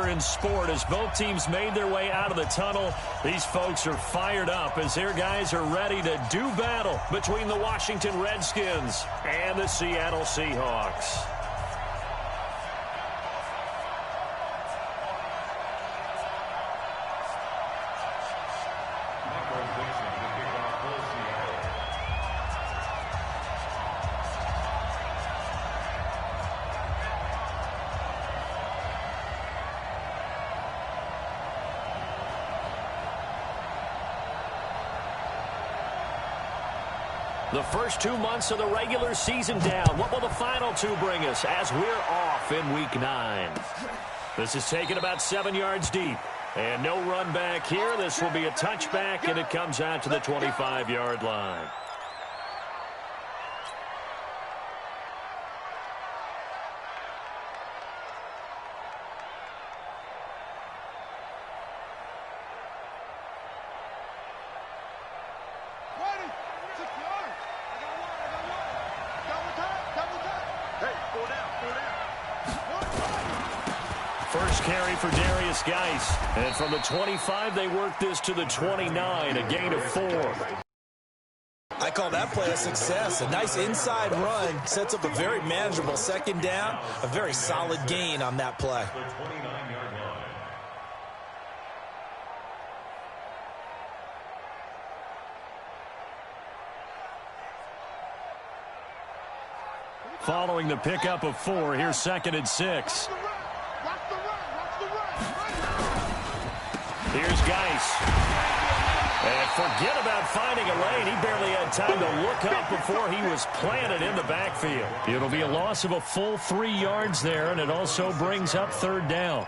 in sport as both teams made their way out of the tunnel. These folks are fired up as their guys are ready to do battle between the Washington Redskins and the Seattle Seahawks. The first 2 months of the regular season down. What will the final 2 bring us as we're off in Week 9? This is taken about 7 yards deep. And no run back here. This will be a touchback, and it comes out to the 25-yard line. First carry for Darius Geis. And from the 25, they work this to the 29, a gain of 4. I call that play a success. A nice inside run sets up a very manageable second down. A very solid gain on that play. Following the pickup of 4, here's 2nd and 6. Here's Geis. And forget about finding a lane. He barely had time to look up before he was planted in the backfield. It'll be a loss of a full 3 yards there, and it also brings up 3rd down.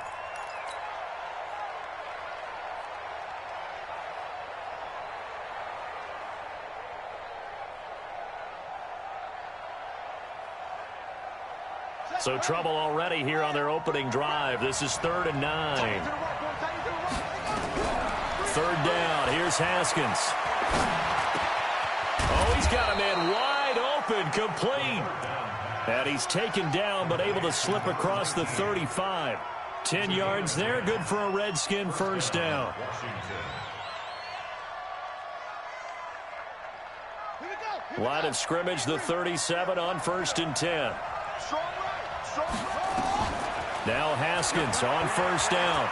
So trouble already here on their opening drive. This is 3rd and 9. 3rd down. Here's Haskins. Oh, he's got a man wide open, complete. And he's taken down, but able to slip across the 35. 10 yards there, good for a Redskin first down. Line of scrimmage, the 37 on 1st and 10. Now Haskins on 1st down.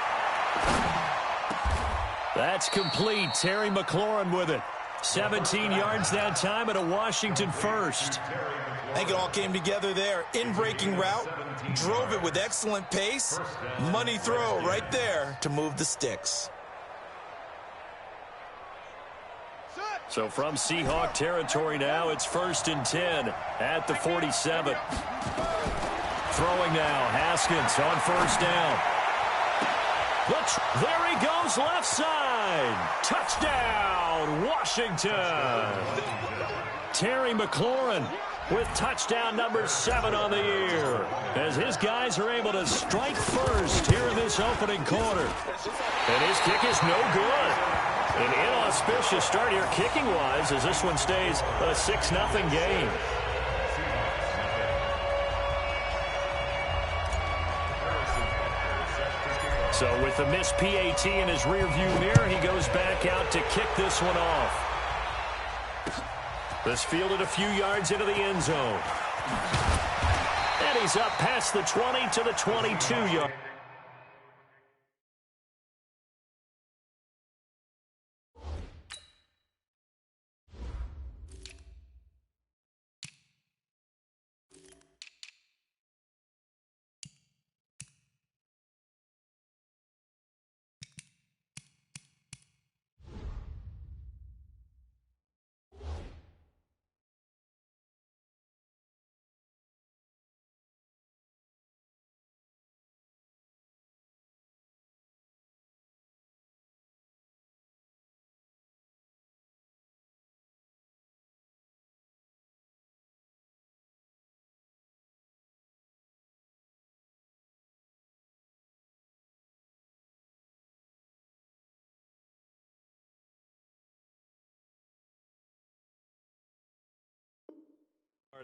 That's complete. Terry McLaurin with it. 17 yards that time and a Washington first. I think it all came together there. In-breaking route. Drove it with excellent pace. Money throw right there to move the sticks. So from Seahawk territory now, it's 1st and 10 at the 47. Throwing now, Haskins on 1st down. There he goes, left side. Touchdown, Washington. Terry McLaurin with touchdown number 7 on the year, as his guys are able to strike first here in this opening quarter. And his kick is no good. An inauspicious start here kicking-wise as this one stays a 6-0 game. So with the missed PAT in his rearview mirror, he goes back out to kick this one off. This fielded a few yards into the end zone. And he's up past the 20 to the 22-yard.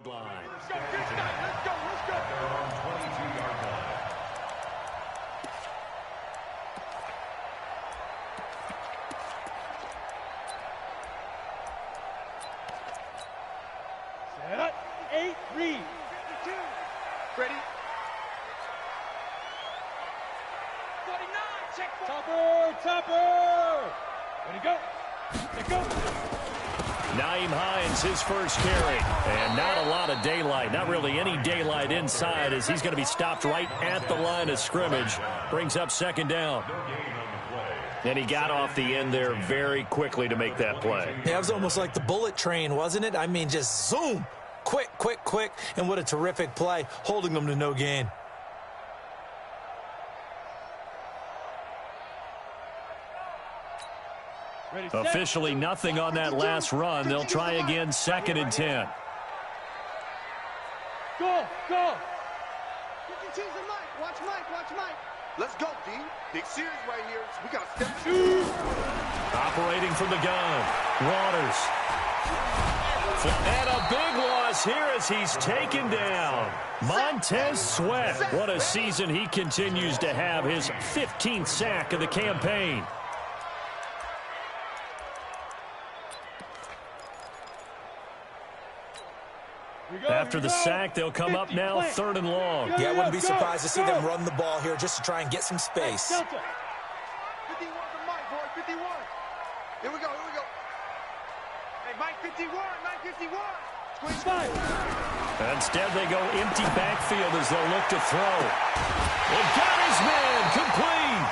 Line. Let's go. Topper. Ready, go. Let go. Naeem Hines, his first carry. And not a lot of daylight, not really any daylight inside, as he's going to be stopped right at the line of scrimmage. Brings up second down. And he got off the end there very quickly to make that play. Yeah, it was almost like the bullet train, wasn't it? I mean, just zoom. Quick. And what a terrific play, holding them to no gain. Ready, set. Officially nothing on that last run. They'll try again, 2nd and 10. Go. 52's the Mike. Watch Mike. Let's go, D. Big series right here. We got to step two. Operating from the gun, Waters. And a big loss here as he's taken down. Montez Sweat. What a season he continues to have. His 15th sack of the campaign. After the sack, they'll come up now 3rd and long. Yeah, I wouldn't be surprised to see them run the ball here just to try and get some space. 51 to Mike, boy. 51. Here we go. Hey, Mike 51. Squeeze 5. Instead, they go empty backfield as they'll look to throw. It got his man complete.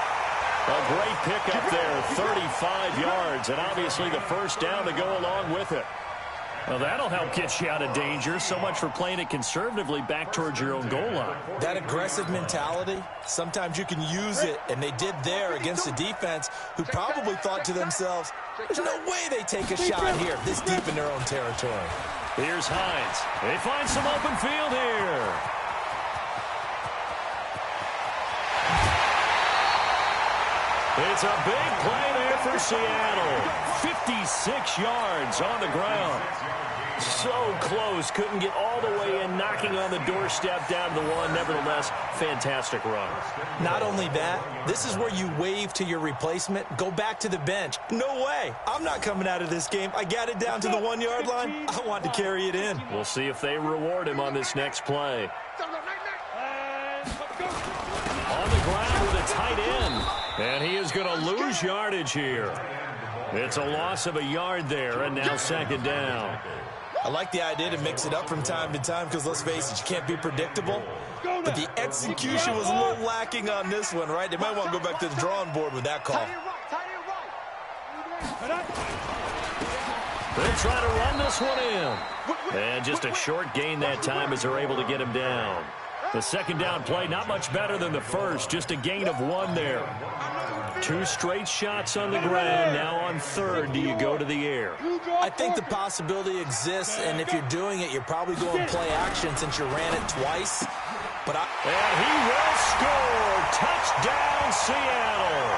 A great pickup there, 35 yards, and obviously the first down to go along with it. Well, that'll help get you out of danger. So much for playing it conservatively back towards your own goal line. That aggressive mentality, sometimes you can use it, and they did there against a defense who probably thought to themselves, there's no way they take a shot here this deep in their own territory. Here's Hines. They find some open field here. It's a big play there for Seattle. 56 yards on the ground. So close, couldn't get all the way in, knocking on the doorstep down to the one. Nevertheless, fantastic run. Not only that, this is where you wave to your replacement, go back to the bench. No way, I'm not coming out of this game. I got it down to the 1 yard line. I want to carry it in. We'll see if they reward him on this next play. On the ground with a tight end. And he is going to lose yardage here. It's a loss of a yard there, and now 2nd down. I like the idea to mix it up from time to time because, let's face it, you can't be predictable. But the execution was a little lacking on this one, right? They might want to go back to the drawing board with that call. They'll try to run this one in. And just a short gain that time as they're able to get him down. The 2nd down play, not much better than the first, just a gain of 1 there. 2 straight shots on the ground. Now on 3rd, do you go to the air? I think the possibility exists, and if you're doing it, you're probably going play action since you ran it twice. And he will score. Touchdown, Seattle.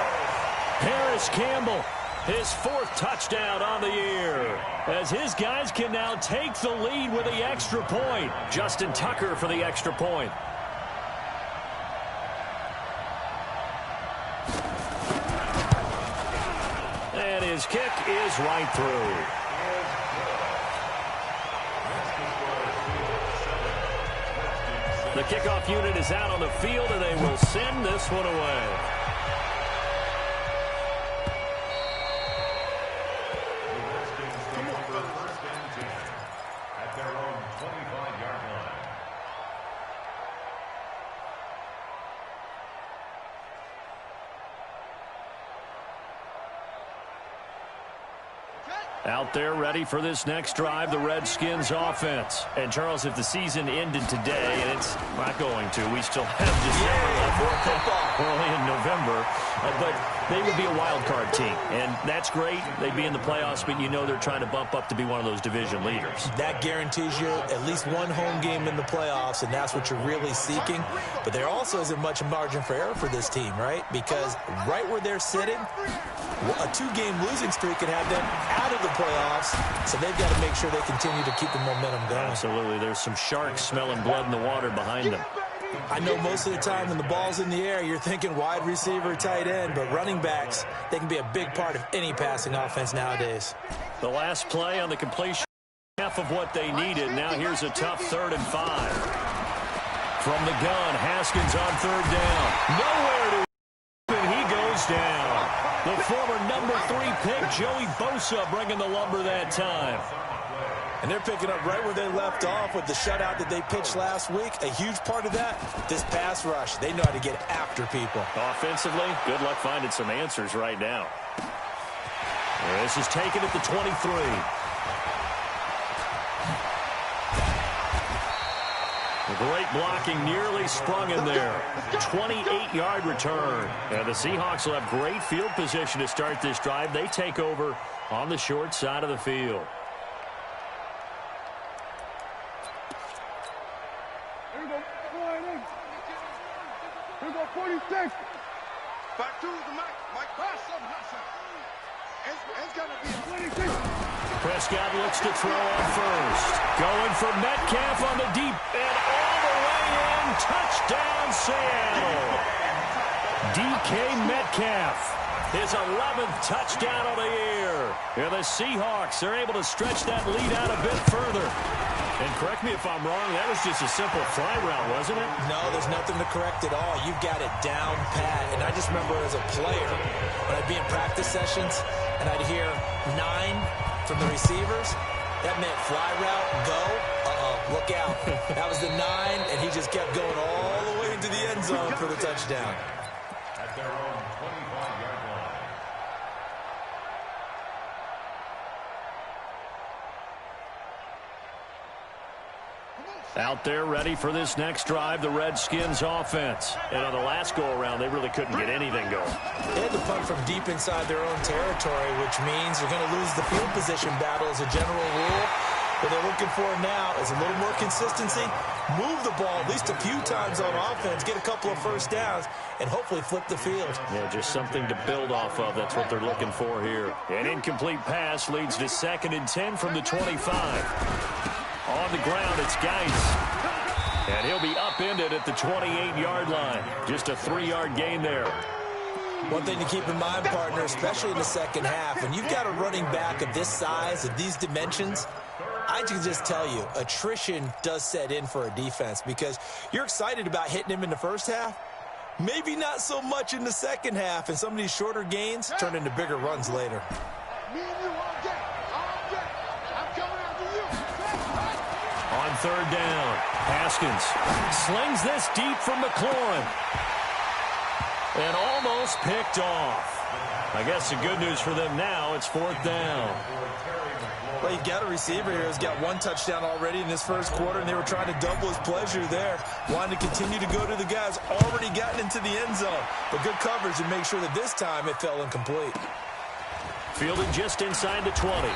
Harris Campbell, his 4th touchdown on the year, as his guys can now take the lead with the extra point. Justin Tucker for the extra point. And his kick is right through. The kickoff unit is out on the field, and they will send this one away. At their own 25-yard line. Out there ready for this next drive, the Redskins offense. And, Charles, if the season ended today, and it's not going to, we still have December left, early in November, but they would be a wild card team. And that's great. They'd be in the playoffs, but you know they're trying to bump up to be one of those division leaders. That guarantees you at least one home game in the playoffs, and that's what you're really seeking. But there also isn't much margin for error for this team, right? Because right where they're sitting, a 2-game losing streak could have them out of the playoffs, so they've got to make sure they continue to keep the momentum going. Absolutely. There's some sharks smelling blood in the water behind them. I know most of the time when the ball's in the air, you're thinking wide receiver, tight end, but running backs, they can be a big part of any passing offense nowadays. The last play on the completion, half of what they needed. Now here's a tough 3rd and 5. From the gun, Haskins on 3rd down. Nowhere to The former number 3 pick, Joey Bosa, bringing the lumber that time. And they're picking up right where they left off with the shutout that they pitched last week. A huge part of that, this pass rush. They know how to get after people. Offensively, good luck finding some answers right now. This is taken at the 23. Great blocking, nearly sprung in there. 28-yard return. And the Seahawks will have great field position to start this drive. They take over on the short side of the field. Here we go, 46. Back to the Mike. Mike, pass him. It's going to be 26. Prescott looks to throw on first. Going for Metcalf on the deep and all the way in. Touchdown, Seattle. DK Metcalf. His 11th touchdown of the year. And the Seahawks are able to stretch that lead out a bit further. And correct me if I'm wrong, that was just a simple fly route, wasn't it? No, there's nothing to correct at all. You've got it down pat. And I just remember as a player, when I'd be in practice sessions, and I'd hear 9 from the receivers, that meant fly route, go, look out. That was the 9, and he just kept going all the way into the end zone for the touchdown. At their own 25-yard line. Out there ready for this next drive, the Redskins offense. And on the last go-around, they really couldn't get anything going. They had to punt from deep inside their own territory, which means they're going to lose the field position battle as a general rule. What they're looking for now is a little more consistency, move the ball at least a few times on offense, get a couple of first downs, and hopefully flip the field. Yeah, just something to build off of. That's what they're looking for here. An incomplete pass leads to 2nd and 10 from the 25. On the ground, it's Geis. And he'll be upended at the 28-yard line. Just a 3-yard gain there. One thing to keep in mind, partner, especially in the second half, when you've got a running back of this size, of these dimensions, I can just tell you, attrition does set in for a defense because you're excited about hitting him in the first half. Maybe not so much in the second half, and some of these shorter gains turn into bigger runs later. Me and you all day. All day. I'm coming after you. On 3rd down, Haskins slings this deep from McLaurin. And almost picked off. I guess the good news for them now, it's 4th down. Well, you've got a receiver here who's got 1 touchdown already in this first quarter, and they were trying to double his pleasure there. Wanted to continue to go to the guys already gotten into the end zone. But good coverage to make sure that this time it fell incomplete. Fielded just inside the 20.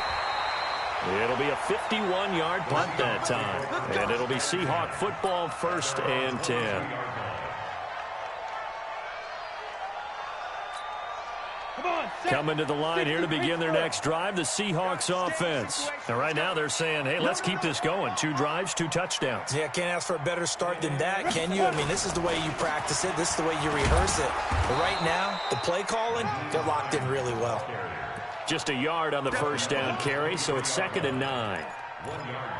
It'll be a 51-yard punt that time. And it'll be Seahawk football, 1st and 10. Coming to the line here to begin their next drive, the Seahawks offense. And right now they're saying, hey, let's keep this going. 2 drives, 2 touchdowns. Yeah, can't ask for a better start than that, can you? I mean, this is the way you practice it. This is the way you rehearse it. But right now, the play calling, they're locked in really well. Just a yard on the first down carry, so it's 2nd and 9.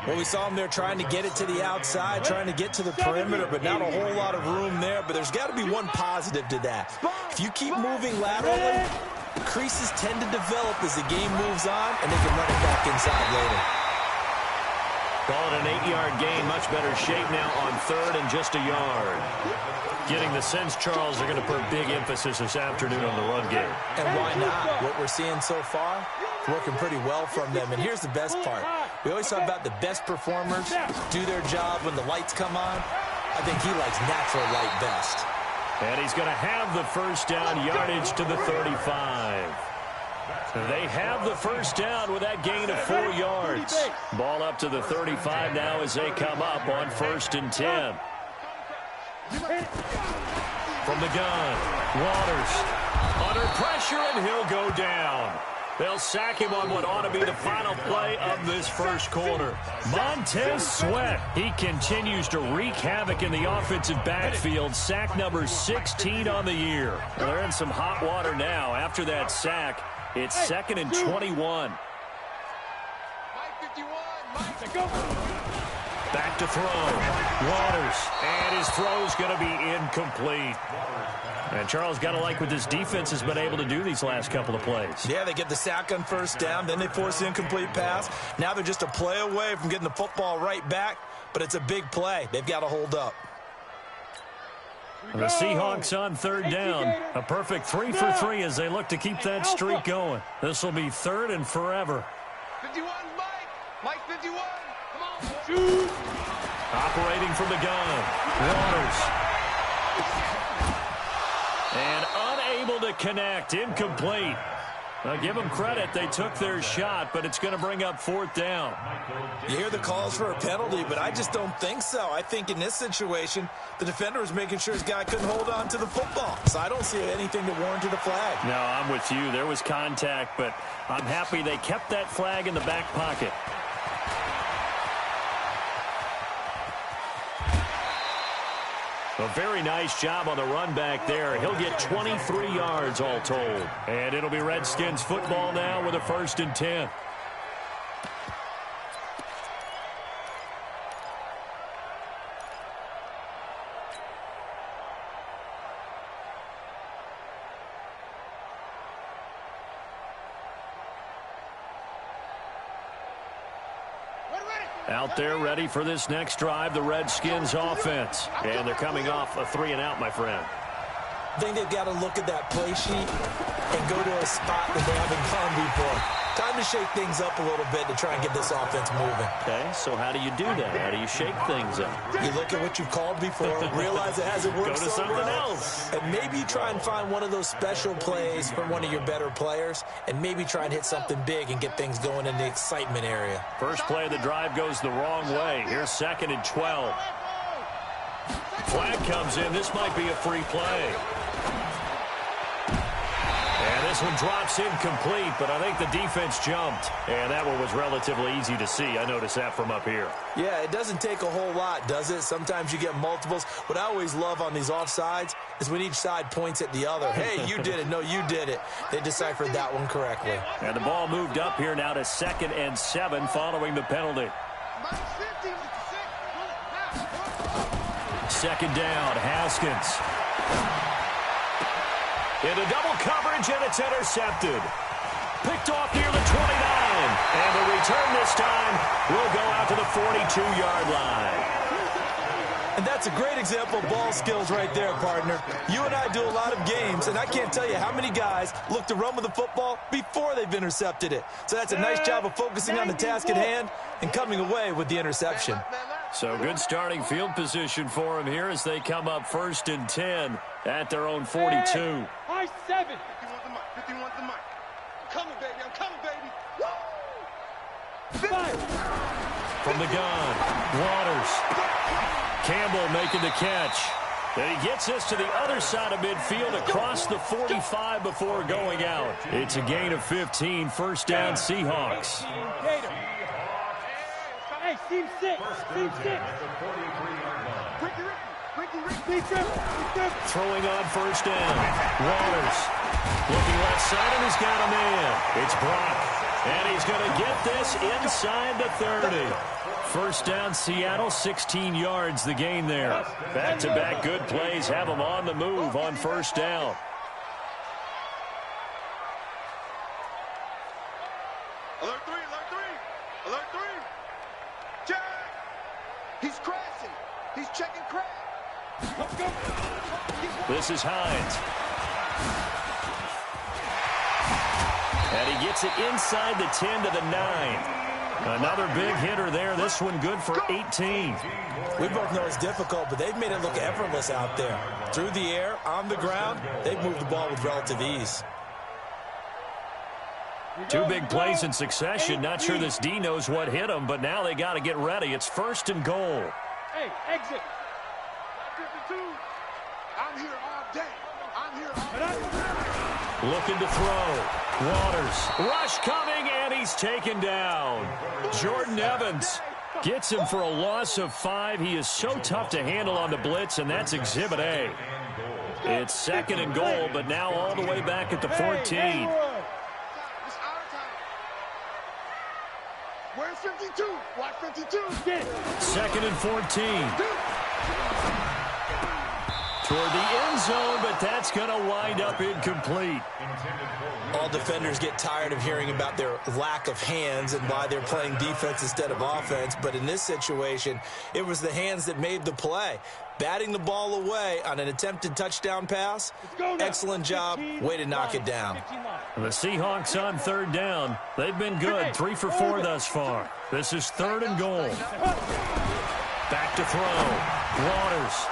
Well, we saw them there trying to get it to the outside, trying to get to the perimeter, but not a whole lot of room there. But there's got to be one positive to that. If you keep moving laterally, creases tend to develop as the game moves on, and they can run it back inside later. Call it an 8-yard gain. Much better shape now on 3rd and just a yard. Getting the sense, Charles, they're going to put big emphasis this afternoon on the run game. And why not? What we're seeing so far, working pretty well from them. And here's the best part. We always talk about the best performers do their job when the lights come on. I think he likes natural light best. And he's going to have the first down, yardage to the 35. They have the first down with that gain of 4 yards. Ball up to the 35 now as they come up on 1st and 10. From the gun, Waters under pressure, and he'll go down. They'll sack him on what ought to be the final play of this first quarter. Montez Sweat, he continues to wreak havoc in the offensive backfield. Sack number 16 on the year. Well, they're in some hot water now. After that sack, it's 2nd and 21. 51. Mike, 51. Mike, go. Back to throw. Waters. And his throw's going to be incomplete. And Charles, got to like what this defense has been able to do these last couple of plays. Yeah, they get the sack on first down, then they force the incomplete pass. Now they're just a play away from getting the football right back, but it's a big play. They've got to hold up. The Seahawks on third down. A perfect 3 for 3 as they look to keep that streak going. This will be third and forever. 51, Mike. Mike 51. Come on. Shoot. Operating from the gun. Waters. And unable to connect. Incomplete. Now, give them credit. They took their shot, but it's going to bring up fourth down. You hear the calls for a penalty, but I just don't think so. I think in this situation, the defender was making sure his guy couldn't hold on to the football. So I don't see anything that warranted a flag. No, I'm with you. There was contact, but I'm happy they kept that flag in the back pocket. A very nice job on the run back there. He'll get 23 yards all told. And it'll be Redskins football now with a 1st and 10. Out there ready for this next drive, the Redskins offense. And they're coming off a 3-and-out, my friend. I think they've got to look at that play sheet and go to a spot that they haven't gone before. Time to shake things up a little bit to try and get this offense moving. Okay, so how do you do that? How do you shake things up? You look at what you've called before, realize it hasn't worked Go to so something well, else. and maybe try and find one of those special plays from one of your better players, and maybe try and hit something big and get things going in the excitement area. First play of the drive goes the wrong way. Here's 2nd and 12. Flag comes in. This might be a free play. And this one drops incomplete, but I think the defense jumped. And that one was relatively easy to see. I noticed that from up here. Yeah, it doesn't take a whole lot, does it? Sometimes you get multiples. What I always love on these offsides is when each side points at the other. Hey, you did it. No, you did it. They deciphered that one correctly. And the ball moved up here now to 2nd and 7 following the penalty. 2nd down, Haskins. Into double coverage, and it's intercepted. Picked off near the 29. And the return this time will go out to the 42-yard line. And that's a great example of ball skills right there, partner. You and I do a lot of games, and I can't tell you how many guys look to run with the football before they've intercepted it. So that's a nice job of focusing on the task at hand and coming away with the interception. So good starting field position for him here as they come up 1st and 10 at their own 42. High 7. 51's the mic. 51's the mic. I'm coming, baby. I'm coming, baby. From the gun, Waters. Campbell making the catch. And he gets this to the other side of midfield across the 45 before going out. It's a gain of 15, 1st down Seahawks. Hey, team 6. Team 6. Throwing on 1st down. Waters. Looking left side, and he's got a man. It's Brock. And he's going to get this inside the 30. 1st down, Seattle, 16 yards the gain there. Back-to-back good plays have them on the move on 1st down. Alert 3, alert 3. Alert 3. Check. He's crashing. He's checking crash. This is Hines. And he gets it inside the 10 to the 9. Another big hitter there. This one good for 18. We both know it's difficult, but they've made it look effortless out there. Through the air, on the ground, they've moved the ball with relative ease. 2 big plays in succession. Not sure this D knows what hit him, but now they got to get ready. It's 1st and goal. Hey, exit. 52. I'm here all day. I'm here all day. Looking to throw. Waters. Rush coming, and he's taken down. Jordan Evans gets him for a loss of 5. He is so tough to handle on the blitz, and that's Exhibit A. It's 2nd and goal, but now all the way back at the 14. Where's 52? Watch 52. Get it. 2nd and 14. Toward the end zone, but that's going to wind up incomplete. All defenders get tired of hearing about their lack of hands and why they're playing defense instead of offense. But in this situation, it was the hands that made the play. Batting the ball away on an attempted touchdown pass. Excellent job. Way to knock it down. The Seahawks on 3rd down. They've been good. 3 for 4 thus far. This is 3rd and goal. Back to throw. Waters.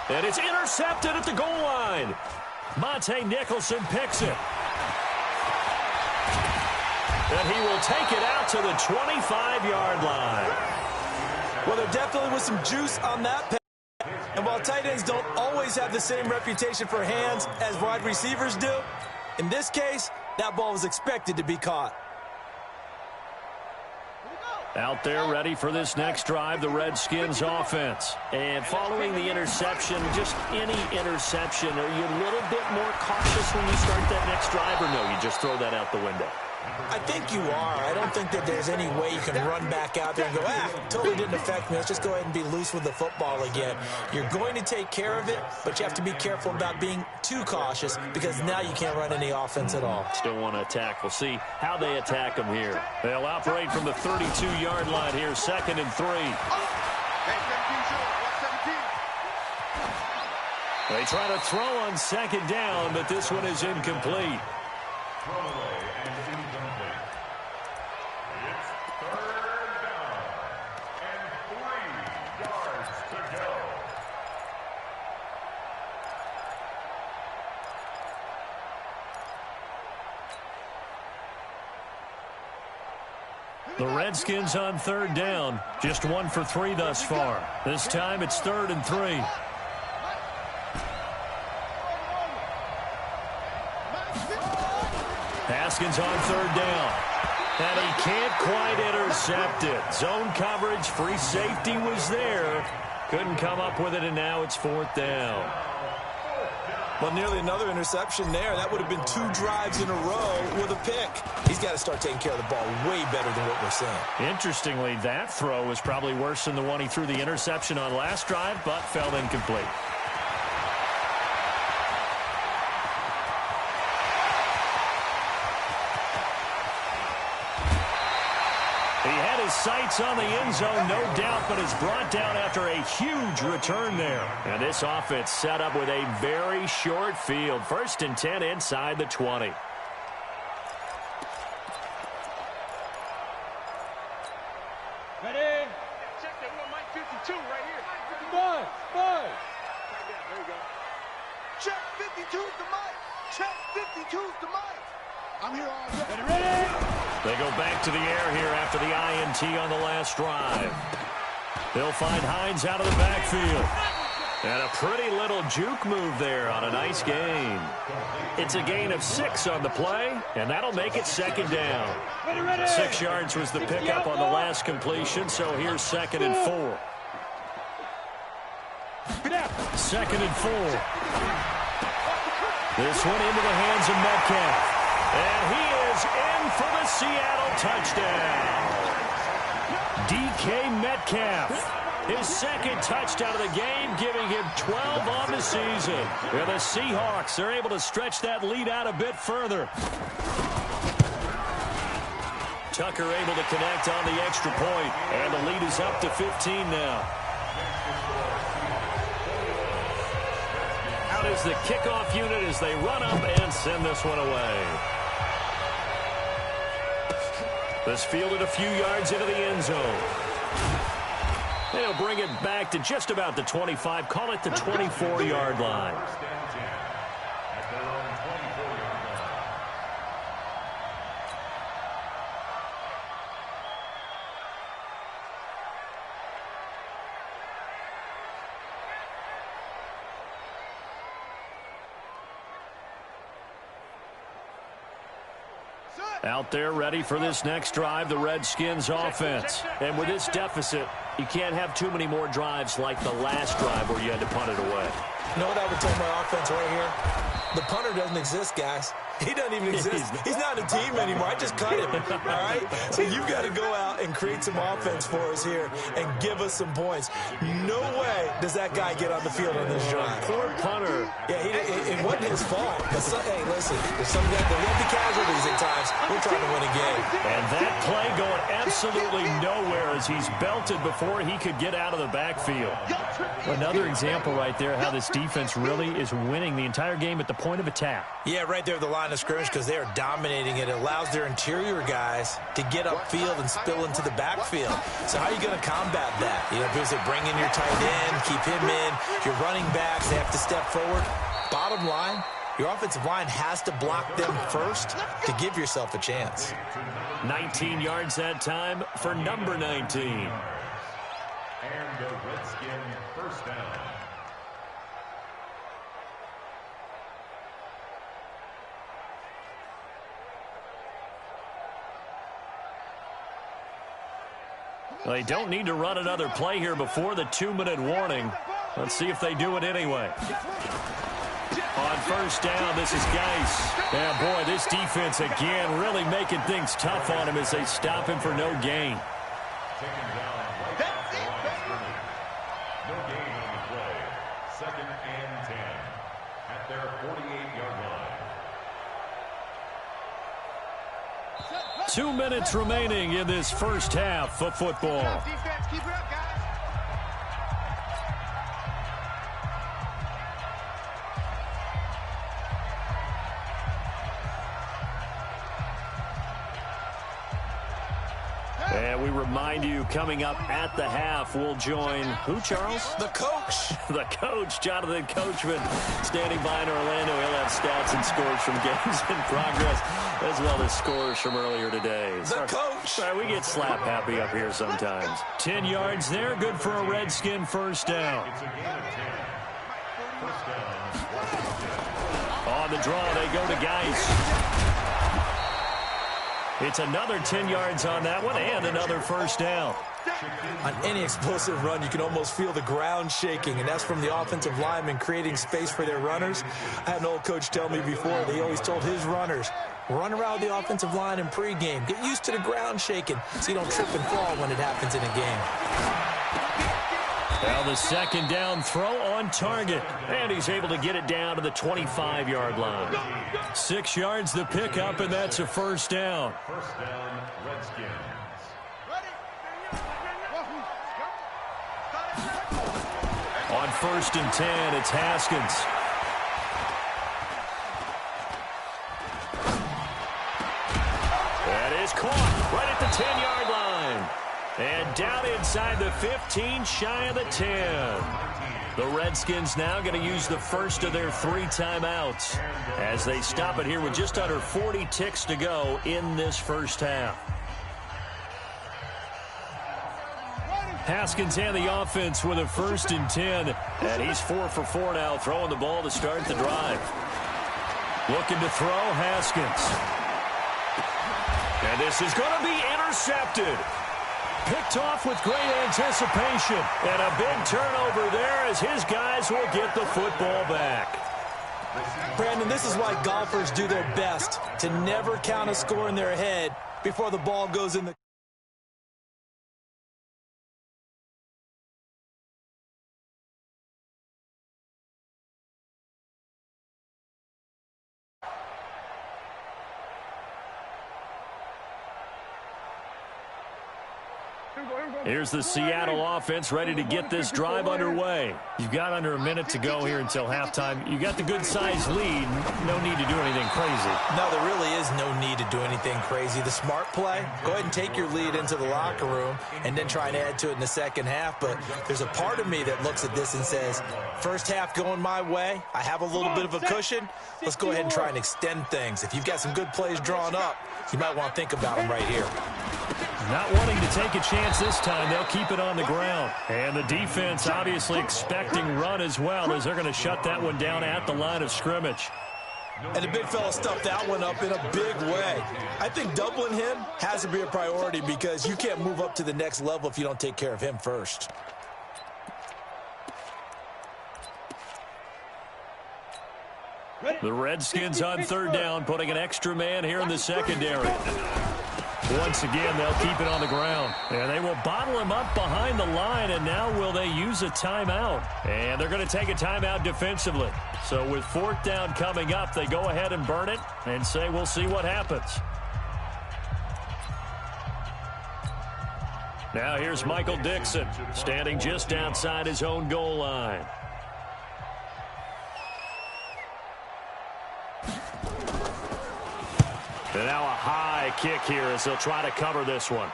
And it's intercepted at the goal line. Monte Nicholson picks it. And he will take it out to the 25-yard line. Well, there definitely was some juice on that pass. And while tight ends don't always have the same reputation for hands as wide receivers do, in this case, that ball was expected to be caught. Out there ready for this next drive, the Redskins offense. And following the interception, just any interception, are you a little bit more cautious when you start that next drive, or no, you just throw that out the window? I think you are. I don't think that there's any way you can run back out there and go, totally didn't affect me. Let's just go ahead and be loose with the football again. You're going to take care of it, but you have to be careful about being too cautious because now you can't run any offense at all. Still want to attack. We'll see how they attack them here. They'll operate from the 32-yard line here, 2nd and 3. They try to throw on 2nd down, but this one is incomplete. Throwaway and incomplete. It's 3rd down and 3 yards to go. The Redskins on 3rd down. Just 1 for 3 thus far. This time it's 3rd and 3. Haskins on 3rd down. And he can't quite intercept it. Zone coverage, free safety was there. Couldn't come up with it, and now it's 4th down. Well, nearly another interception there. That would have been 2 drives in a row with a pick. He's got to start taking care of the ball way better than what we're seeing. Interestingly, that throw was probably worse than the one he threw the interception on last drive, but fell incomplete. Sights on the end zone, no doubt, but is brought down after a huge return there. And this offense set up with a very short field. 1st and 10 inside the 20. Ready? Check that one, Mike 52 right here. Buzz. There you go. Check 52's the mic. Check 52's the mic. I'm here all day. Ready? They go back to the air here after the INT on the last drive. They'll find Hines out of the backfield. And a pretty little juke move there on a nice gain. It's a gain of 6 on the play, and that'll make it 2nd down. 6 yards was the pickup on the last completion, so here's 2nd and 4. 2nd and 4. This one into the hands of Metcalf. And he is in for the Seattle touchdown. DK Metcalf. His 2nd touchdown of the game, giving him 12 on the season. And the Seahawks are able to stretch that lead out a bit further. Tucker able to connect on the extra point, and the lead is up to 15 now. Out is the kickoff unit as they run up and send this one away. This fielded a few yards into the end zone. They'll bring it back to just about the 25, call it the 24-yard line. Out there ready for this next drive, the Redskins offense. And with this deficit, you can't have too many more drives like the last drive where you had to punt it away. You know what I would tell my offense right here? The punter doesn't exist, guys. He doesn't even exist. He's not a team anymore. I just cut him, all right? So you've got to go out and create some offense for us here and give us some points. No way does that guy get on the field on this drive. Poor punter. Yeah, it wasn't his fault. But hey, listen, there's some guys that will be casualties at times. We're trying to win a game. And that play going absolutely nowhere as he's belted before he could get out of the backfield. Another example right there how this defense really is winning the entire game at the point of attack. Yeah, right there at the line of scrimmage because they are dominating it. It allows their interior guys to get upfield and spill into the backfield. So how are you going to combat that? You know, people say bring in your tight end, keep him in. Your running backs, they have to step forward. Bottom line, your offensive line has to block them first to give yourself a chance. 19 yards that time for number 19. And the Redskin first down. Well, they don't need to run another play here before the 2-minute warning. Let's see if they do it anyway. On first down, this is Geis. Yeah, boy, this defense again really making things tough on him as they stop him for no gain. Taken down right at the line of scrimmage. No gain on the play. 2nd and 10 at their 48-yard line. 2 minutes remaining in this first half of football. Defense, keep it up, guys. And we remind you, coming up at the half, we'll join who, Charles? The coach. The coach, Jonathan Coachman, standing by in Orlando. He'll have stats and scores from games in progress, as well as scores from earlier today. The coach. Sorry, we get slap happy up here sometimes. 10 yards there, good for a Redskin first down. It's a gain of 10. First down. On the draw, they go to Geis. It's another 10 yards on that one and another first down. On any explosive run, you can almost feel the ground shaking, and that's from the offensive linemen creating space for their runners. I had an old coach tell me before, they always told his runners, run around the offensive line in pregame. Get used to the ground shaking so you don't trip and fall when it happens in a game. Well, the second down throw on target, and he's able to get it down to the 25-yard line. 6 yards the pickup, and that's a first down. First down, Redskins. On 1st and 10, it's Haskins. That is caught right at the 10-yard line. And down inside the 15, shy of the 10. The Redskins now going to use the first of their 3 timeouts as they stop it here with just under 40 ticks to go in this first half. Haskins and the offense with a 1st and 10. And he's 4 for 4 now, throwing the ball to start the drive. Looking to throw, Haskins. And this is going to be intercepted. Picked off with great anticipation. And a big turnover there as his guys will get the football back. Brandon, this is why golfers do their best to never count a score in their head before the ball goes in the... Here's the Seattle offense ready to get this drive underway. You've got under a minute to go here until halftime. You got the good-sized lead. No need to do anything crazy. No, there really is no need to do anything crazy. The smart play, go ahead and take your lead into the locker room and then try and add to it in the second half. But there's a part of me that looks at this and says, first half going my way, I have a little bit of a cushion. Let's go ahead and try and extend things. If you've got some good plays drawn up, you might want to think about them right here. Not wanting to take a chance this time, they'll keep it on the ground. And the defense obviously expecting run as well as they're going to shut that one down at the line of scrimmage. And the big fella stuffed that one up in a big way. I think doubling him has to be a priority because you can't move up to the next level if you don't take care of him first. The Redskins on third down, putting an extra man here in the secondary. Once again, they'll keep it on the ground. And they will bottle him up behind the line, and now will they use a timeout? And they're going to take a timeout defensively. So with fourth down coming up, they go ahead and burn it and say we'll see what happens. Now here's Michael Dixon, standing just outside his own goal line. And now a high kick here as they'll try to cover this one.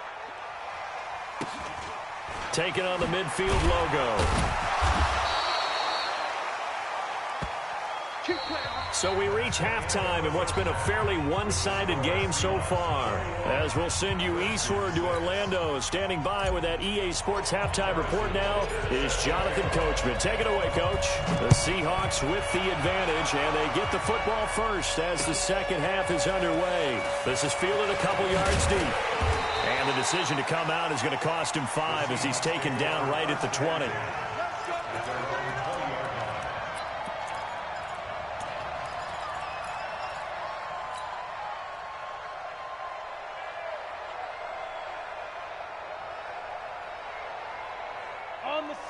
Taking on the midfield logo. So we reach halftime in what's been a fairly one-sided game so far. As we'll send you eastward to Orlando. Standing by with that EA Sports halftime report now is Jonathan Coachman. Take it away, Coach. The Seahawks with the advantage, and they get the football first as the second half is underway. This is fielded a couple yards deep. And the decision to come out is going to cost him 5 as he's taken down right at the 20.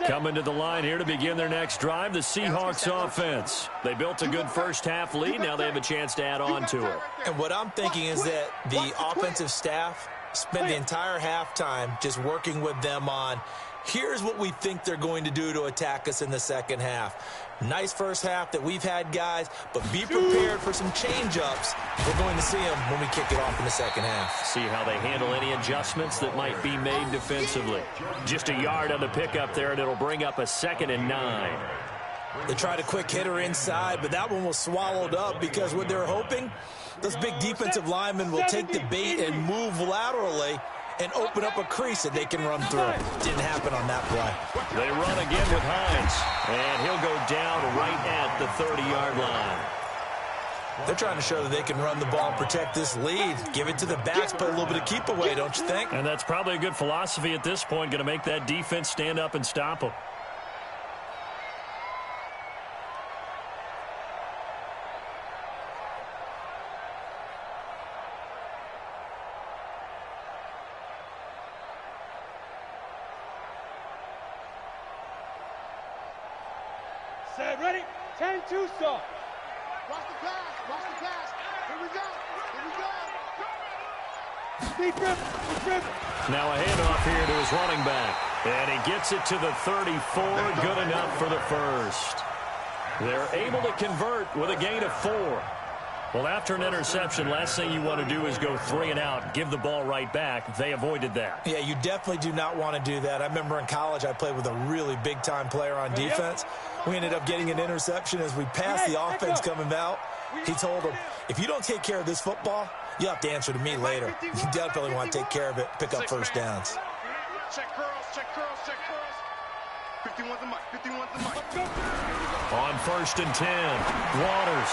Coming to the line here to begin their next drive, the Seahawks offense. They built a good first half lead. Now they have a chance to add on to it. And what I'm thinking is that the offensive staff spent the entire halftime just working with them on, here's what we think they're going to do to attack us in the second half. Nice first half that we've had, guys, but be prepared for some change-ups. We're going to see them when we kick it off in the second half. See how they handle any adjustments that might be made defensively. Just a yard on the pickup there, and it'll bring up a 2nd and 9. They tried a quick hitter inside, but that one was swallowed up because what they're hoping, those big defensive linemen will take the bait and move laterally and open up a crease that they can run through. Didn't happen on that play. They run again with Hines, and he'll go down right at the 30-yard line. They're trying to show that they can run the ball and protect this lead. Give it to the backs, play a little bit of keep away, don't you think? And that's probably a good philosophy at this point, going to make that defense stand up and stop them. Set, ready? 10-2 start. Watch the pass. Watch the pass. Here we go. Here we go. Deep rip. Now a handoff here to his running back. And he gets it to the 34. Good enough for the first. They're able to convert with a gain of 4. Well, after an interception, last thing you want to do is go 3 and out, give the ball right back. They avoided that. Yeah, you definitely do not want to do that. I remember in college I played with a really big-time player on defense. We ended up getting an interception as we passed the offense coming out. He told him, if you don't take care of this football, you'll have to answer to me later. You definitely want to take care of it, pick up first downs. Check curls, check curls, check curls. 51's the mic, 51's the mic. On 1st and 10, Waters.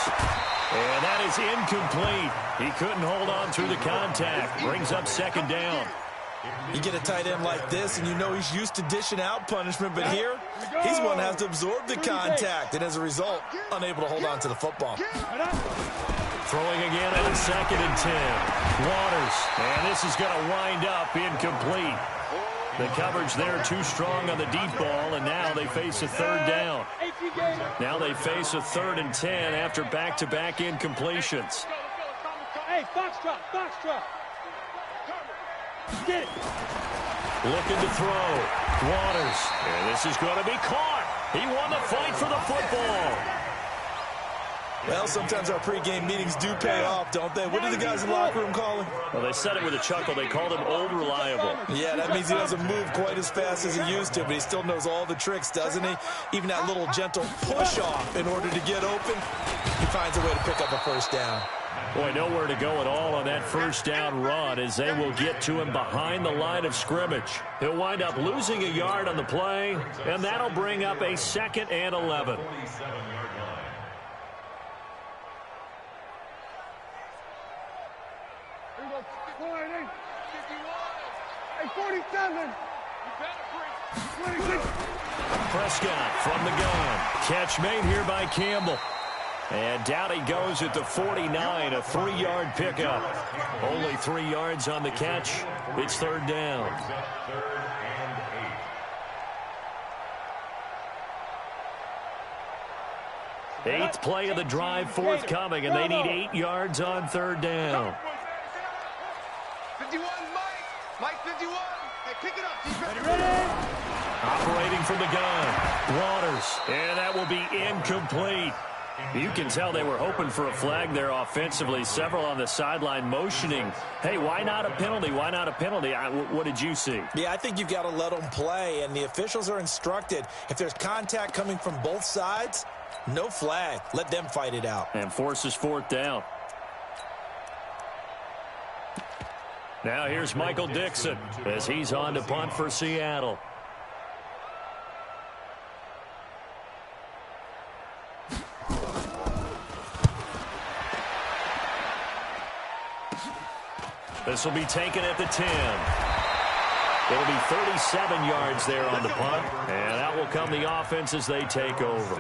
And that is incomplete. He couldn't hold on through the contact. Brings up 2nd down. You get a tight end like this, and you know he's used to dishing out punishment, but here, he's one that has to absorb the contact, and as a result, unable to hold on to the football. Throwing again on 2nd and 10. Waters. And this is going to wind up incomplete. The coverage there too strong on the deep ball, and now they face a 3rd down. Now they face a 3rd and 10 after back-to-back incompletions. Hey, foxtrot. Get it. Looking to throw. Waters. And this is going to be caught. He won the fight for the football. Well, sometimes our pregame meetings do pay off, don't they? What do the guys in the locker room call him? Well, they said it with a chuckle. They called him Old Reliable. Yeah, that means he doesn't move quite as fast as he used to, but he still knows all the tricks, doesn't he? Even that little gentle push-off in order to get open, he finds a way to pick up a first down. Boy, nowhere to go at all on that first down run as they will get to him behind the line of scrimmage. He'll wind up losing a yard on the play, and that'll bring up a 2nd and 11. Hey, 47. Prescott from the gun. Catch made here by Campbell. And down he goes at the 49, a 3-yard pickup. Only 3 yards on the catch. It's third down. Third and 8. Eighth play of the drive forthcoming, and they need 8 yards on third down. 51, Mike 51. Hey, pick it up, defense. Ready? Operating from the gun, Waters, and that will be incomplete. You can tell they were hoping for a flag there offensively. Several on the sideline motioning, hey, why not a penalty? Why not a penalty? What did you see? Yeah, I think you've got to let them play, and the officials are instructed. If there's contact coming from both sides, no flag. Let them fight it out. And forces fourth down. Now here's Michael Dixon as he's on to punt for Seattle. This will be taken at the 10. It'll be 37 yards there on the punt, and that will come the offense as they take over.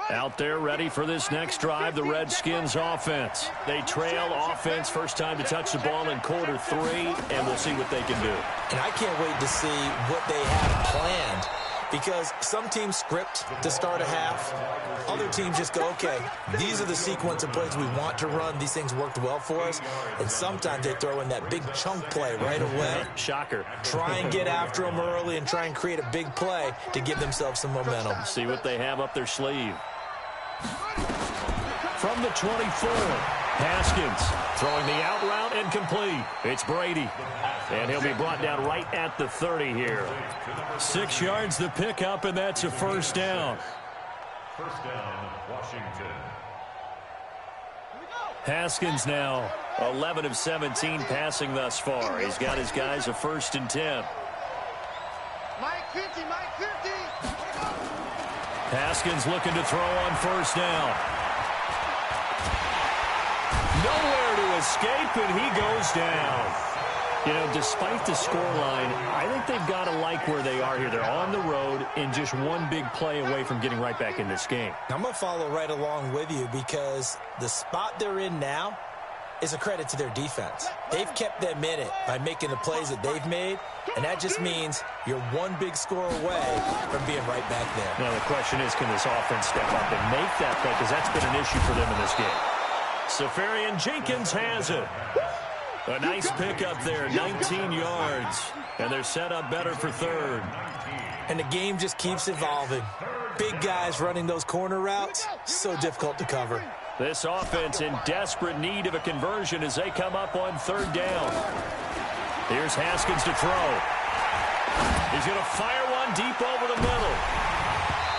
Out there ready for this next drive, the Redskins offense. They trail offense first time to touch the ball in quarter 3, and we'll see what they can do. And I can't wait to see what they have planned, because some teams script to start a half. Other teams just go, okay, these are the sequence of plays we want to run. These things worked well for us. And sometimes they throw in that big chunk play right away. Shocker. Try and get after them early and try and create a big play to give themselves some momentum. See what they have up their sleeve. From the 24, Haskins throwing the out route incomplete. It's Brady, and he'll be brought down right at the 30 here. 6 yards the pickup, and that's a first down. First down, Washington. Haskins now 11 of 17 passing thus far. He's got his guys a 1st and 10. Mike 50, Mike 50. Haskins looking to throw on first down. Nowhere to escape, and he goes down. You know, despite the scoreline, I think they've got to like where they are here. They're on the road and just one big play away from getting right back in this game. I'm going to follow right along with you, because the spot they're in now is a credit to their defense. They've kept them in it by making the plays that they've made, and that just means you're one big score away from being right back there. Now, the question is, can this offense step up and make that play? Because that's been an issue for them in this game. Safarian Jenkins has it. A nice pickup there, 19 yards. And they're set up better for third. And the game just keeps evolving. Big guys running those corner routes, so difficult to cover. This offense in desperate need of a conversion as they come up on third down. Here's Haskins to throw. He's going to fire one deep over the middle.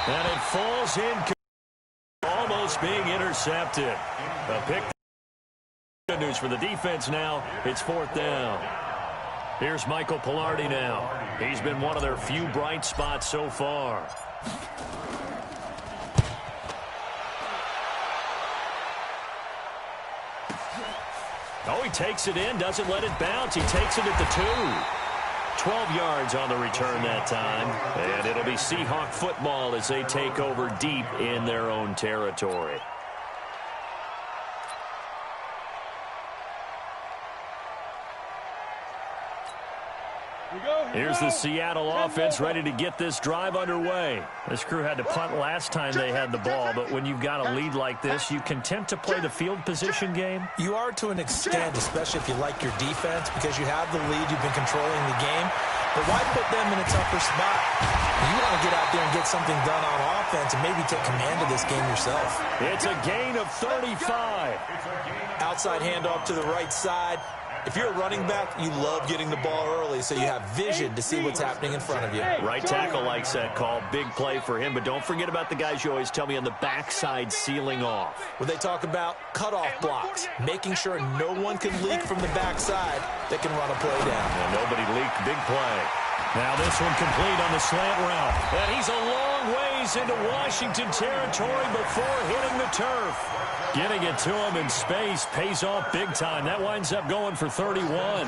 And it falls in, almost being intercepted. A pick. Good news for the defense now. It's fourth down. Here's Michael Pilardi now. He's been one of their few bright spots so far. Oh, he takes it in, doesn't let it bounce. He takes it at the 2. 12 yards on the return that time. And it'll be Seahawk football as they take over deep in their own territory. Here's the Seattle offense ready to get this drive underway. This crew had to punt last time they had the ball, but when you've got a lead like this, you content to play the field position game? You are to an extent, especially if you like your defense, because you have the lead, you've been controlling the game. But why put them in a tougher spot? You want to get out there and get something done on offense and maybe take command of this game yourself. It's a gain of 35. Outside handoff to the right side. If you're a running back, you love getting the ball early so you have vision to see what's happening in front of you. Right tackle likes that call. Big play for him, but don't forget about the guys you always tell me on the backside sealing off. Where they talk about cutoff blocks, making sure no one can leak from the backside that can run a play down. And nobody leaked. Big play. Now this one complete on the slant route. And he's a long ways into Washington territory before hitting the turf. Getting it to him in space pays off big time. That winds up going for 31.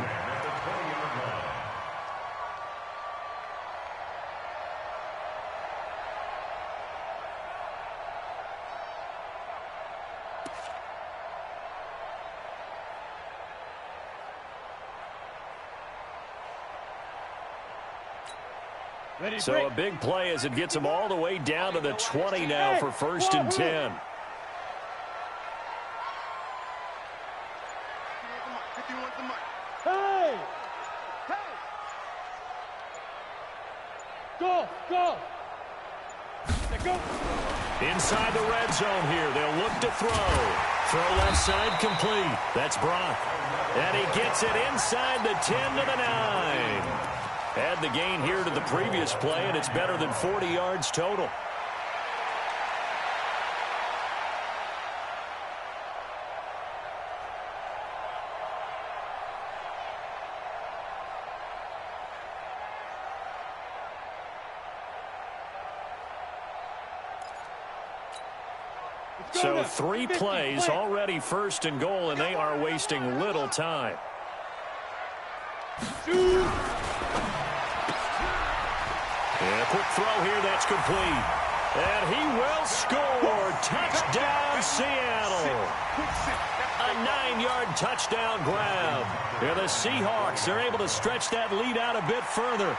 So a big play as it gets him all the way down to the 20 now for 1st and 10. Hey! Hey! Go! Go! Let go! Inside the red zone here. They'll look to throw. Throw left side complete. That's Brock. And he gets it inside the 10 to the 9. Add the gain here to the previous play, and it's better than 40 yards total. So 3 plays, already 1st and goal, and they are wasting little time. And a quick throw here, that's complete. And he will score. Touchdown, Seattle. A 9-yard touchdown grab. And the Seahawks are able to stretch that lead out a bit further.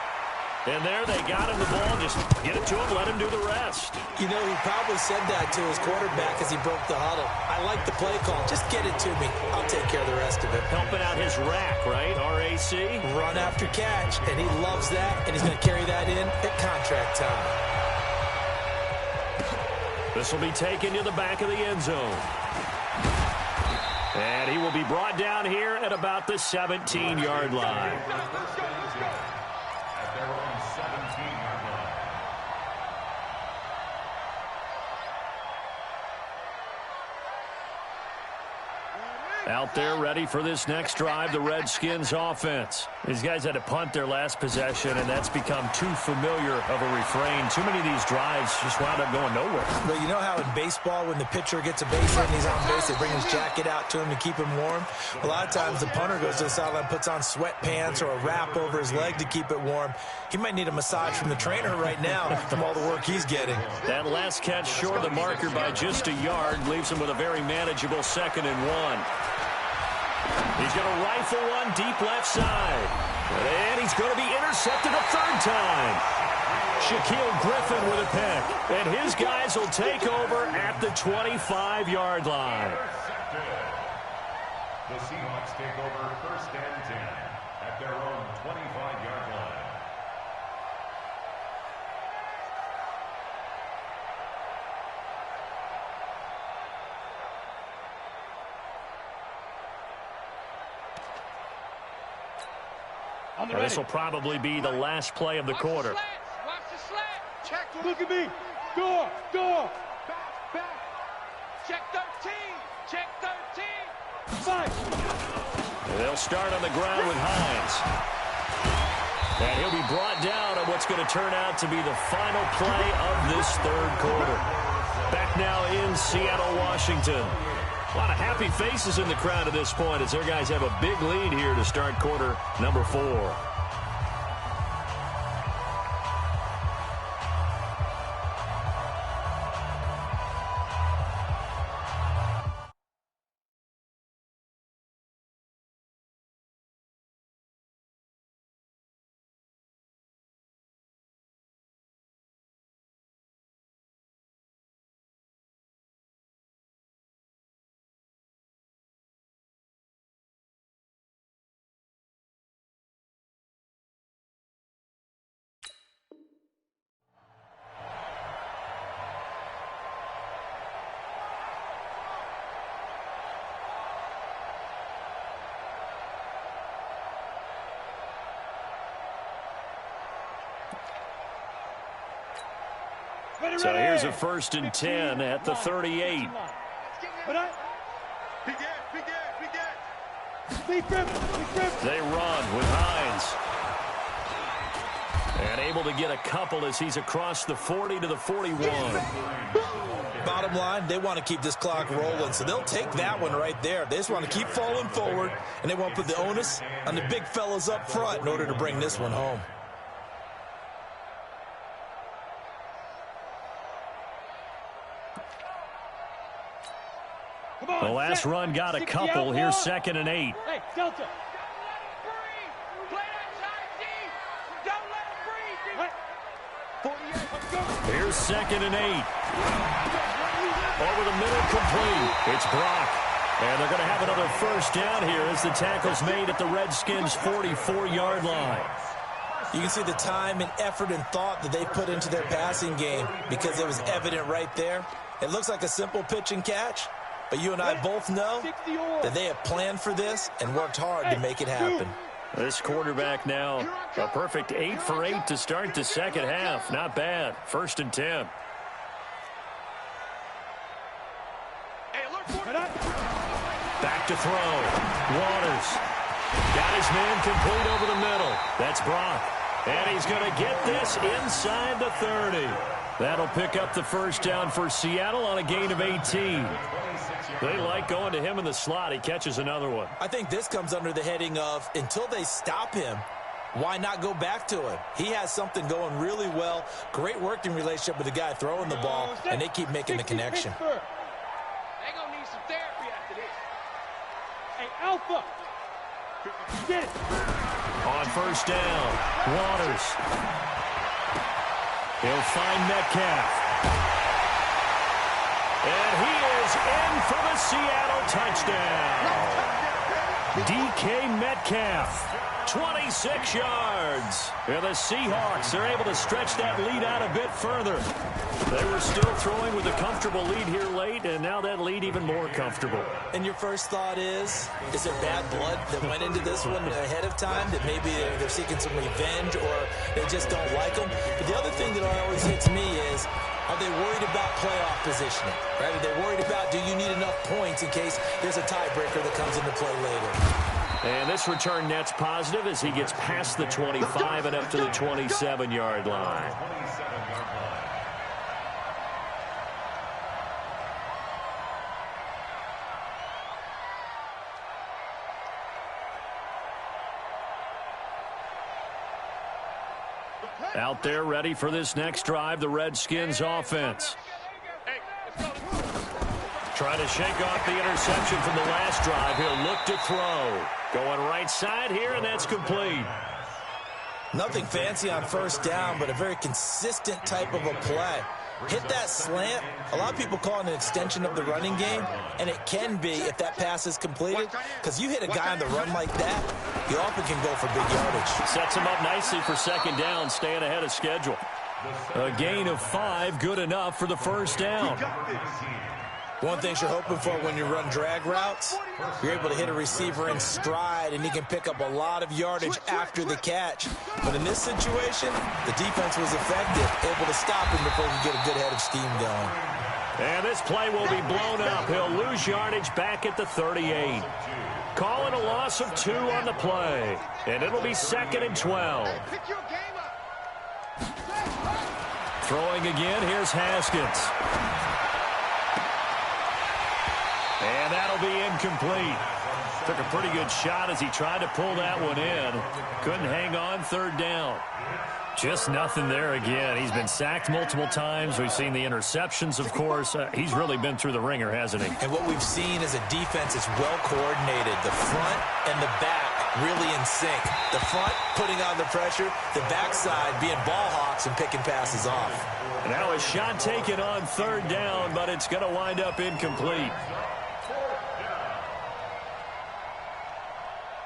And there they got him the ball. Just get it to him, let him do the rest. You know, he probably said that to his quarterback as he broke the huddle. I like the play call. Just get it to me. I'll take care of the rest of it. Helping out his rack, right? RAC. Run after catch, and he loves that, and he's going to carry that in at contract time. This will be taken to the back of the end zone. And he will be brought down here at about the 17-yard line. Out there ready for this next drive, the Redskins offense. These guys had to punt their last possession, and that's become too familiar of a refrain. Too many of these drives just wound up going nowhere. But you know how in baseball, when the pitcher gets a base hit and he's on base, they bring his jacket out to him to keep him warm? A lot of times the punter goes to the sideline, puts on sweatpants or a wrap over his leg to keep it warm. He might need a massage from the trainer right now from all the work he's getting. That last catch short of the marker by just a yard leaves him with a very manageable 2nd and 1. He's going to rifle one deep left side. And he's going to be intercepted a 3rd time. Shaquille Griffin with a pick. And his guys will take over at the 25-yard line. The Seahawks take over 1st and 10 at their own 25-yard line. This will probably be the last play of the quarter. Watch the slant. Check. Look at me. Door. Door. Back. Check 13. Check 13. 5. They'll start on the ground with Hines. And he'll be brought down on what's going to turn out to be the final play of this 3rd quarter. Back now in Seattle, Washington. A lot of happy faces in the crowd at this point as their guys have a big lead here to start quarter number 4. So here's a 1st and 10 at the 38. They run with Hines. And able to get a couple as he's across the 40 to the 41. Bottom line, they want to keep this clock rolling, so they'll take that one right there. They just want to keep falling forward, and they won't put the onus on the big fellas up front in order to bring this one home. The last run got a couple. Here's 2nd and 8. Hey, Delta. Here's 2nd and 8. Over the middle, complete. It's Brock. And they're going to have another 1st down here as the tackle's made at the Redskins' 44-yard line. You can see the time and effort and thought that they put into their passing game because it was evident right there. It looks like a simple pitch and catch, but you and I both know that they have planned for this and worked hard to make it happen. This quarterback now, a perfect 8 for 8 to start the second half. Not bad. 1st and 10. Back to throw. Waters. Got his man complete over the middle. That's Brock. And he's going to get this inside the 30. That'll pick up the 1st down for Seattle on a gain of 18. They like going to him in the slot. He catches another one. I think this comes under the heading of until they stop him, why not go back to him? He has something going really well. Great working relationship with the guy throwing the ball, and they keep making the connection. They're going to need some therapy after this. Hey, Alpha. Get it. On 1st down, Waters. He'll find Metcalf. And he is in for the Seattle touchdown. DK Metcalf, 26 yards. And the Seahawks are able to stretch that lead out a bit further. They were still throwing with a comfortable lead here late, and now that lead even more comfortable. And your first thought is there bad blood that went into this one ahead of time, that maybe they're seeking some revenge or they just don't like them? But the other thing that always hits me is, are they worried about playoff positioning? Right? Are they worried about, do you need enough points in case there's a tiebreaker that comes into play later? And this return net's positive as he gets past the 25 and up to the 27-yard line. Out there ready for this next drive, the Redskins offense. Trying to shake off the interception from the last drive. He'll look to throw. Going right side here, and that's complete. Nothing fancy on 1st down, but a very consistent type of a play. Hit that slant. A lot of people call it an extension of the running game, and it can be if that pass is completed, because you hit a guy on the run like that, you often can go for big yardage. Sets him up nicely for 2nd down, staying ahead of schedule. A gain of 5, good enough for the 1st down. One thing you're hoping for when you run drag routes, you're able to hit a receiver in stride, and he can pick up a lot of yardage after the catch. But in this situation, the defense was effective, able to stop him before he could get a good head of steam going. And this play will be blown up. He'll lose yardage back at the 38. Calling a loss of 2 on the play. And it'll be 2nd and 12. Throwing again, here's Haskins. And that'll be incomplete. Took a pretty good shot as he tried to pull that one in. Couldn't hang on 3rd down. Just nothing there again. He's been sacked multiple times. We've seen the interceptions, of course. He's really been through the ringer, hasn't he? And what we've seen is a defense that's well coordinated. The front and the back really in sync. The front putting on the pressure. The backside being ball hawks and picking passes off. Now a shot taken on 3rd down, but it's going to wind up incomplete.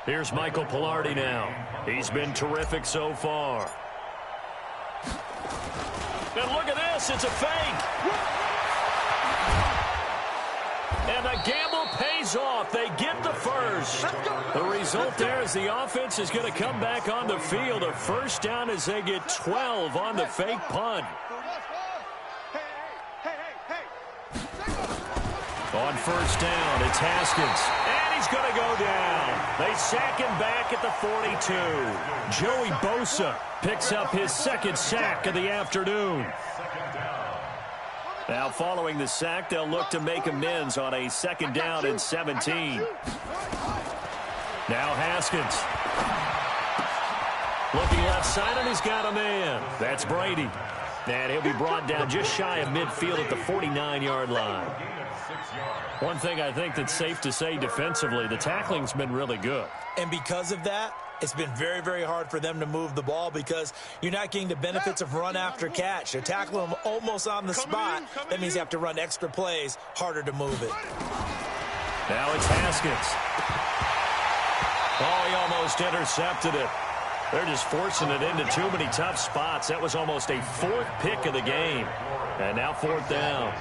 Here's Michael Pilardi now. He's been terrific so far. And look at this, it's a fake. And the gamble pays off. They get the first. The result there is the offense is going to come back on the field. A 1st down as they get 12 on the fake punt. On first down, it's Haskins. And he's going to go down. They sack him back at the 42. Joey Bosa picks up his second sack of the afternoon. Now following the sack, they'll look to make amends on a second down and 17. Now Haskins. Looking left side, and he's got a man. That's Brady. And he'll be brought down just shy of midfield at the 49-yard line. One thing I think that's safe to say defensively, the tackling's been really good. And because of that, it's been very, very hard for them to move the ball because you're not getting the benefits of run after catch. They're tackling them almost on the spot. That means you have to run extra plays, harder to move it. Now it's Haskins. Oh, he almost intercepted it. They're just forcing it into too many tough spots. That was almost a fourth pick of the game. And now fourth down.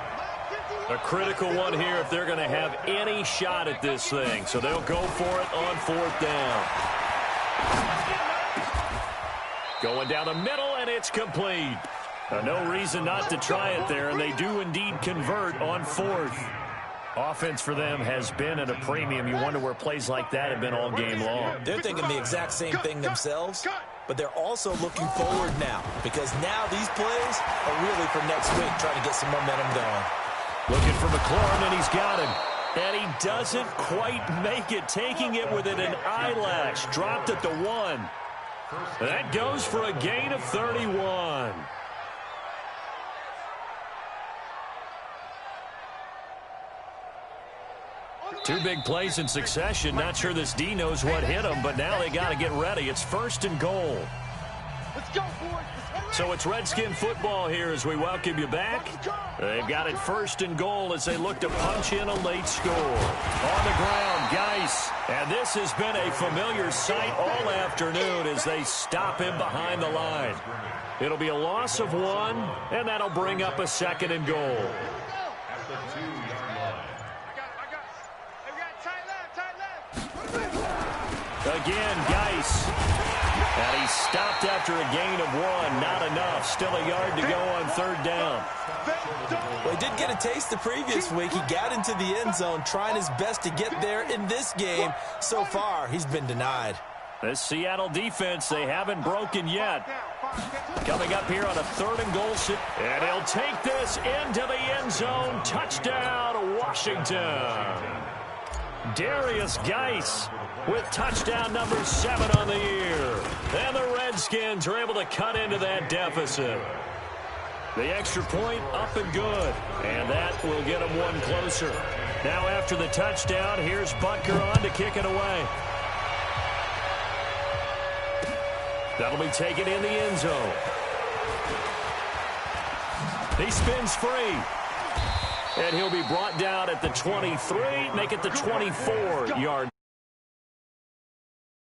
A critical one here if they're going to have any shot at this thing. So they'll go for it on fourth down. Going down the middle, and it's complete. No reason not to try it there, and they do indeed convert on fourth. Offense for them has been at a premium. You wonder where plays like that have been all game long. They're thinking the exact same thing themselves, but they're also looking forward now because now these plays are really for next week, trying to get some momentum going. Looking for McLaurin, and he's got him. And he doesn't quite make it, taking it within an eyelash. Dropped at the 1. That goes for a gain of 31. Two big plays in succession. Not sure this D knows what hit him, but now they got to get ready. It's first and goal. Let's go, boys. So it's Redskin football here as we welcome you back. They've got it first and goal as they look to punch in a late score. On the ground, Geis. And this has been a familiar sight all afternoon as they stop him behind the line. It'll be a loss of 1, and that'll bring up a second and goal. At the 2-yard line. Again, Geis. And he stopped after a gain of 1. Not enough. Still a yard to go on third down. Well, he did get a taste the previous week. He got into the end zone trying his best to get there in this game. So far, he's been denied. This Seattle defense, they haven't broken yet. Coming up here on a third and goal. And he'll take this into the end zone. Touchdown, Washington. Darius Geis with touchdown number 7 on the year. And the Redskins are able to cut into that deficit. The extra point up and good. And that will get them 1 closer. Now after the touchdown, here's Butker on to kick it away. That'll be taken in the end zone. He spins free. And he'll be brought down at the 23, make it the 24-yard.